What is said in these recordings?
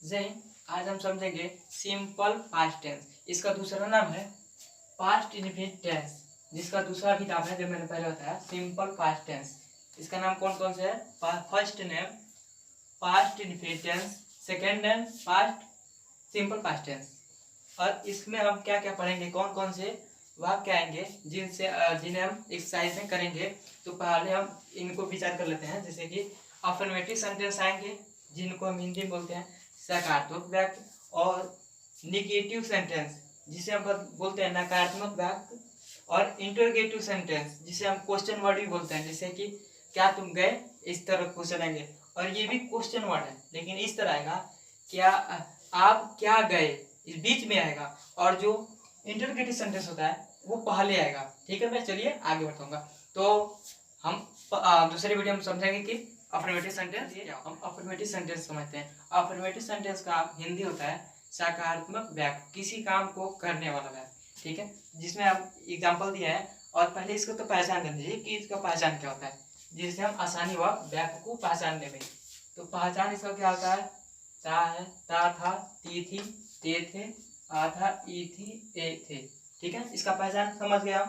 जय आज हम समझेंगे सिंपल पास्ट टेंस। इसका दूसरा नाम है पास्ट इंडेफिनिट टेंस, जिसका दूसरा भी नाम है जो मैंने पहले बताया सिंपल पास्ट टेंस। इसका नाम कौन कौन से है? First name past indefinite tense, second name past simple past tense. और इसमें हम क्या क्या पढ़ेंगे, कौन कौन से वाक्य आएंगे जिन्हें हम एक्सरसाइज में करेंगे। तो पहले हम इनको विचार कर लेते हैं। जैसे कि अफर्मेटिव सेंटेंस आएंगे जिनको हम हिंदी में बोलते हैं सकारात्मक वाक्य, और निगेटिव सेंटेंस जिसे हम बोलते हैं नकारात्मक वाक्य, और इंटरोगेटिव सेंटेंस जिसे हम क्वेश्चन वर्ड भी बोलते हैं। जैसे कि क्या तुम गए, इस तरह क्वेश्चन आएंगे। और ये भी क्वेश्चन वर्ड है लेकिन इस तरह आएगा, क्या आप क्या गए, इस बीच में आएगा। और जो इंटरोगेटिव सेंटेंस होता है वो पहले आएगा। ठीक है, मैं चलिए आगे बढ़ाऊंगा। तो हम दूसरी वीडियो में समझेंगे कि अफर्मेटिव सेंटेंस ये क्या। हम अफर्मेटिव सेंटेंस समझते हैं। अफर्मेटिव सेंटेंस का हिंदी होता है सकारात्मक वाक्य, किसी काम को करने वाला वाक्य। ठीक है, जिसमें आप एग्जांपल दिया है। और पहले इसको तो पहचान कर लीजिए कि इसका पहचान क्या होता है, जिससे हम आसानी हुआ वाक्य को पहचानने में। तो पहचान इसका क्या होता है? ता है, ता था, ती थी, ते थे, आ था, ई थी, ए थे। ठीक है, इसका पहचान समझ गया।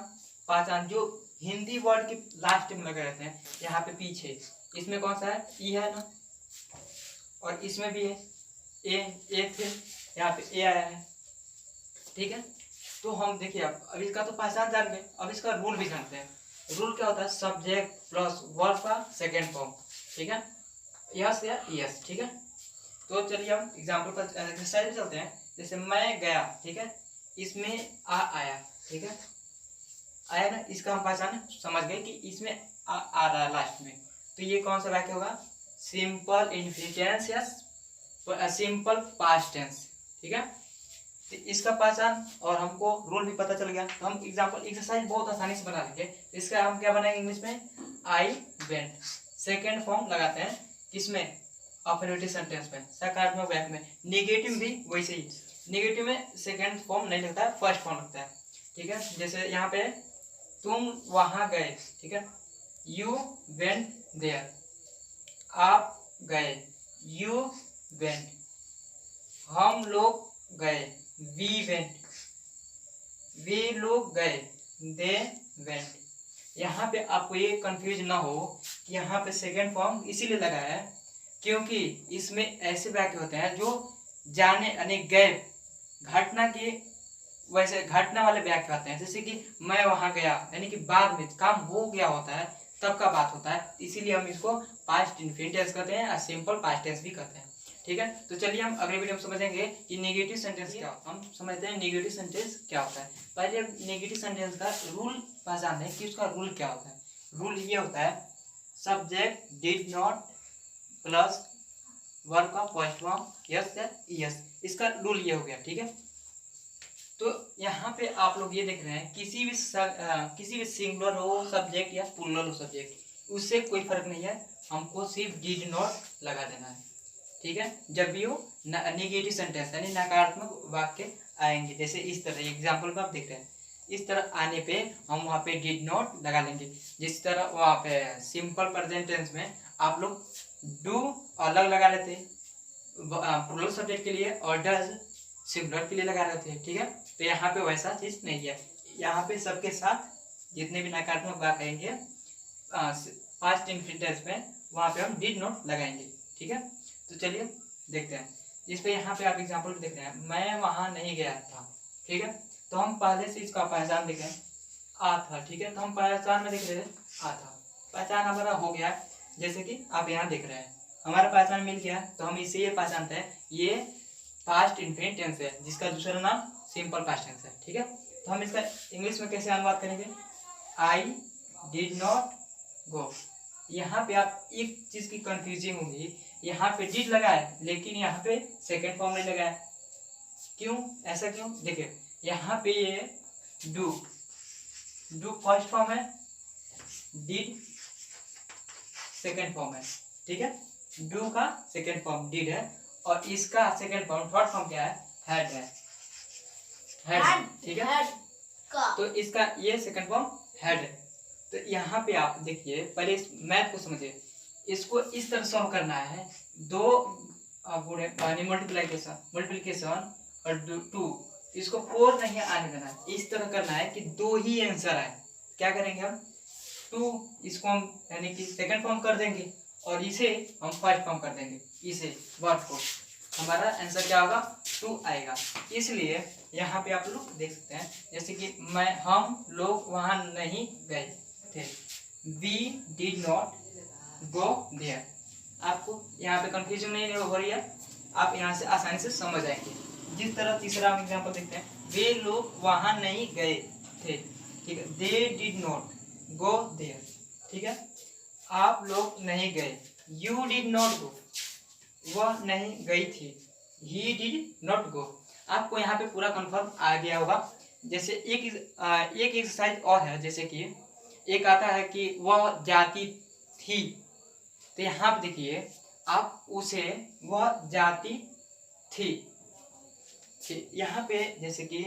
पहचान जो हिंदी वर्ड के लास्ट में लगे रहते हैं, यहाँ पे पीछे, इसमें कौन सा है? ई है ना, और इसमें भी है ए थे, यहाँ पे ए आया है। ठीक है, तो हम देखिए अब इसका तो पहचान जान गए, अब इसका रूल भी जानते हैं। रूल क्या होता है? सब्जेक्ट प्लस वर्ब का सेकेंड फॉर्म। ठीक है, यस या यस। ठीक है, तो चलिए हम एग्जाम्पल पर एक्सरसाइज में चलते हैं। जैसे मैं गया, ठीक है, इसमें आ आया। ठीक है, आया ना, इसका हम पहचान समझ गए कि इसमें आ रहा है लास्ट में। तो ये कौन सा वाक्य होगा? सिंपल इंडेफिनिट टेंस या सिंपल पास्ट टेंस। ठीक है, तो इसका पहचान और हमको रूल भी पता चल गया। तो हम एग्जाम्पल एक्सरसाइज बहुत आसानी से बना लेंगे। इसका हम क्या बनाएंगे इंग्लिश में? I went. सेकेंड फॉर्म लगाते हैं किसमें? अफर्मेटिव सेंटेंस में, सकारात्मक वाक्य में। नेगेटिव भी वैसे ही, नेगेटिव में सेकेंड फॉर्म नहीं लगता है, फर्स्ट फॉर्म लगता है। ठीक है, जैसे यहाँ पे तुम वहां गए। ठीक है, यू वेंट देयर। आप गए, यू वेंट। हम लोग गए, वी वेंट। वे लोग गए, दे वेंट। यहाँ पे आपको ये कंफ्यूज ना हो कि यहाँ पे सेकेंड फॉर्म इसीलिए लगा है क्योंकि इसमें ऐसे वाक्य होते हैं जो जाने यानी गए, घटना के वैसे घटना वाले वाक्य आते हैं। जैसे कि मैं वहां गया, यानी कि बाद में काम हो गया होता है, तब का बात होता है। इसीलिए हम इसको पास्ट इंडेफिनिट टेंस कहते हैं और सिंपल पास्ट टेंस भी कहते हैं। ठीक है, तो चलिए हम अगले वीडियो में समझेंगे कि नेगेटिव सेंटेंस क्या होता है। हम समझते हैं नेगेटिव सेंटेंस क्या होता है। पहले नेगेटिव सेंटेंस का रूल पहचान है कि उसका रूल क्या होता है। रूल ये होता है subject did not plus verb का फर्स्ट फॉर्म यस या यस। इसका रूल ये हो गया। ठीक है, तो यहाँ पे आप लोग ये देख रहे हैं किसी भी सिंगुलर हो सब्जेक्ट या प्लूरल हो सब्जेक्ट, उससे कोई फर्क नहीं है, हमको सिर्फ डिड नॉट लगा देना है। ठीक है, जब भी हो नेगेटिव सेंटेंस यानी नकारात्मक वाक्य आएंगे, जैसे इस तरह एग्जाम्पल पर आप देख रहे हैं, इस तरह आने पे हम वहाँ पे डिड नॉट लगा लेंगे। जिस तरह वहाँ पे सिंपल प्रेजेंट टेंस में आप लोग डू अलग लगा लेते हैं प्लूरल सब्जेक्ट के लिए, और डज सिंगुलर के लिए लगा रहे थे। ठीक है, तो यहाँ पे वैसा चीज नहीं है। यहाँ पे सबके साथ जितने भी नकारात्मक वाक्य आएंगे पास्ट इंडेफिनिट टेंस में, वहाँ पे हम डिड नॉट लगाएंगे। ठीक है, तो चलिए देखते हैं। इस पे यहाँ पे आप एग्जाम्पल देख रहे हैं, मैं वहां नहीं गया था। ठीक है, तो हम पहले से इसका पहचान देखें, आ था। ठीक है, तो हम पहचान में देख रहे हैं आ था, पहचान हमारा हो गया। जैसे कि आप यहाँ देख रहे हैं हमारा पहचान मिल गया, तो हम इसे ये पहचानते हैं ये पास्ट इंडेफिनिट टेंस है, जिसका दूसरा नाम सिंपल पास्ट टेंस है। ठीक है, तो हम इसका इंग्लिश में कैसे अनुवाद करेंगे? आई डिड नॉट गो। यहाँ पे आप एक चीज की कंफ्यूजिंग होगी, यहाँ पे डिड लगा है लेकिन यहाँ पे सेकेंड फॉर्म नहीं लगा है। क्यों, ऐसा क्यों? देखिए यहाँ पे ये डू फर्स्ट फॉर्म है, डिड सेकेंड फॉर्म है। ठीक है, डू का सेकेंड फॉर्म डिड है, और इसका सेकेंड फॉर्म थर्ड फॉर्म क्या है? हैड है। हैड। ठीक है, तो इसका ये सेकेंड फॉर्म हैड है। तो यहाँ पे आप देखिए, पहले इस मैथ को समझिए। इसको इस तरह सॉल्व करना है, दो मल्टीप्लीकेशन और 2, इसको 4 नहीं आने देना है। इस तरह करना है कि 2 ही आंसर आए। क्या करेंगे हम, 2 इसको हम यानी कि सेकंड फॉर्म कर देंगे और इसे हम फर्स्ट फॉर्म कर देंगे, इसे वर्ड को, हमारा आंसर क्या होगा, 2 आएगा। इसलिए यहाँ पे आप लोग देख सकते हैं, जैसे कि हम लोग वहाँ नहीं गए थे, we did not go there. आपको यहाँ पे कंफ्यूजन नहीं हो रही है, आप यहाँ से आसानी से समझ आएंगे। जिस तरह तीसरा हम एग्जाम्पल देखते हैं, वे लोग वहाँ नहीं गए थे, ठीक है, they did not go there, ठीक है, आप लोग नहीं गए, यू डिड नॉट गो, वह नहीं गई थी, ही डिड नॉट गो। आपको यहाँ पे पूरा कंफर्म आ गया होगा। जैसे एक एक्सरसाइज और है, जैसे कि एक आता है कि वह जाती थी, तो यहाँ पे देखिए आप उसे, वह जाती थी, यहाँ पे जैसे कि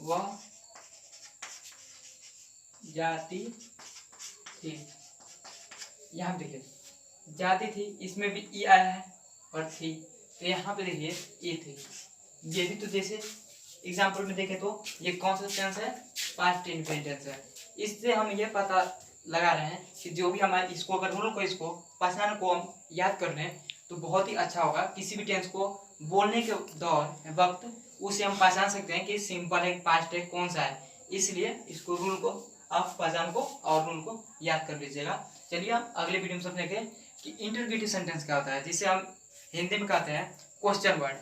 वह जाती थी, यहाँ पे देखिए जाती थी, इसमें भी ई आया है और थी, तो यहाँ पे देखिए ई थी। ये भी तो जैसे एग्जाम्पल में देखें तो ये कौन सा टेंस है, पास्ट इंडेफिनिट टेंस है। इससे हम ये पता लगा रहे हैं कि जो भी हमारे इसको अगर रूल को, इसको पहचान को हम याद कर लें तो बहुत ही अच्छा होगा। किसी भी टेंस को बोलने के दौर वक्त उसे हम पहचान सकते हैं कि सिंपल है, पास्ट है, कौन सा है। इसलिए इसको रूल को, आप पहचान को और रूल को याद कर लीजिएगा। चलिए हम अगले वीडियो में समझेंगे कि इंटरोगेटिव सेंटेंस क्या होता है, जिसे हम हिंदी में कहते हैं क्वेश्चन वर्ड।